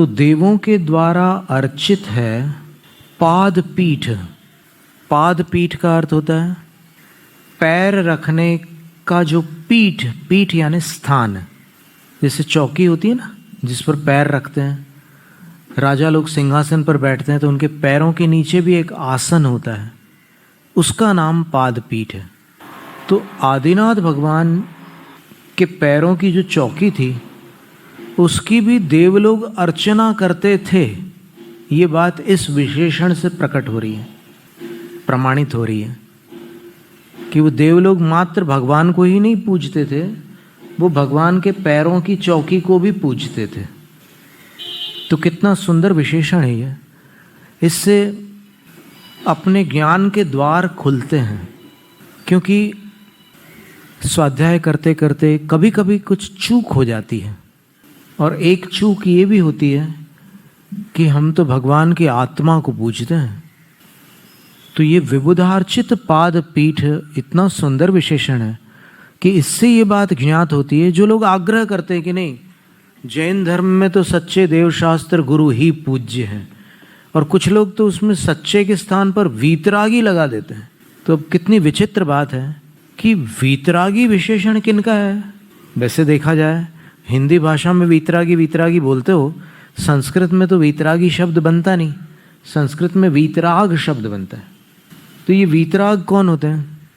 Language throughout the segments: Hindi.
तो देवों के द्वारा अर्चित है पाद पीठ। पाद पीठ का अर्थ होता है पैर रखने का जो पीठ, पीठ यानी स्थान। जैसे चौकी होती है ना जिस पर पैर रखते हैं, राजा लोग सिंहासन पर बैठते हैं तो उनके पैरों के नीचे भी एक आसन होता है, उसका नाम पाद पीठ है। तो आदिनाथ भगवान के पैरों की जो चौकी थी उसकी भी देवलोग अर्चना करते थे। ये बात इस विशेषण से प्रकट हो रही है, प्रमाणित हो रही है कि वो देवलोग मात्र भगवान को ही नहीं पूजते थे, वो भगवान के पैरों की चौकी को भी पूजते थे। तो कितना सुंदर विशेषण है ये। इससे अपने ज्ञान के द्वार खुलते हैं, क्योंकि स्वाध्याय करते करते कभी कभी कुछ चूक हो जाती है। और एक चूक ये भी होती है कि हम तो भगवान की आत्मा को पूजते हैं। तो ये विबुधार्चित पाद पीठ इतना सुंदर विशेषण है कि इससे ये बात ज्ञात होती है, जो लोग आग्रह करते हैं कि नहीं जैन धर्म में तो सच्चे देवशास्त्र गुरु ही पूज्य हैं, और कुछ लोग तो उसमें सच्चे के स्थान पर वीतरागी लगा देते हैं। तो अब कितनी विचित्र बात है कि वीतरागी विशेषण किनका है। वैसे देखा जाए हिंदी भाषा में वीतरागी वीतरागी बोलते हो, संस्कृत में तो वीतरागी शब्द बनता नहीं, संस्कृत में वीतराग शब्द बनता है। तो ये वीतराग कौन होते हैं?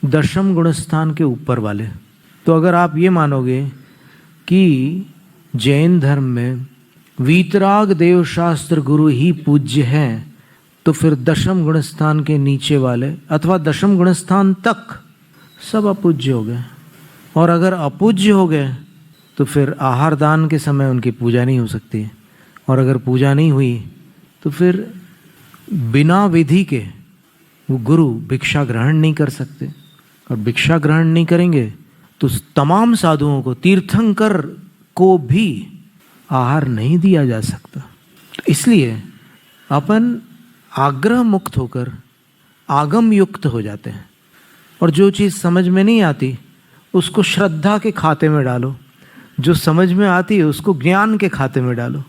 दशम गुणस्थान के ऊपर वाले। तो अगर आप ये मानोगे कि जैन धर्म में वीतराग देवशास्त्र गुरु ही पूज्य हैं, तो फिर दशम गुणस्थान के नीचे वाले अथवा दशम गुणस्थान तक सब अपूज्य हो गए। और अगर अपूज्य हो गए तो फिर आहार दान के समय उनकी पूजा नहीं हो सकती, और अगर पूजा नहीं हुई तो फिर बिना विधि के वो गुरु भिक्षा ग्रहण नहीं कर सकते, और भिक्षा ग्रहण नहीं करेंगे तो तमाम साधुओं को, तीर्थंकर को भी आहार नहीं दिया जा सकता। तो इसलिए अपन आग्रह मुक्त होकर आगम युक्त हो जाते हैं, और जो चीज़ समझ में नहीं आती उसको श्रद्धा के खाते में डालो, जो समझ में आती है उसको ज्ञान के खाते में डालो।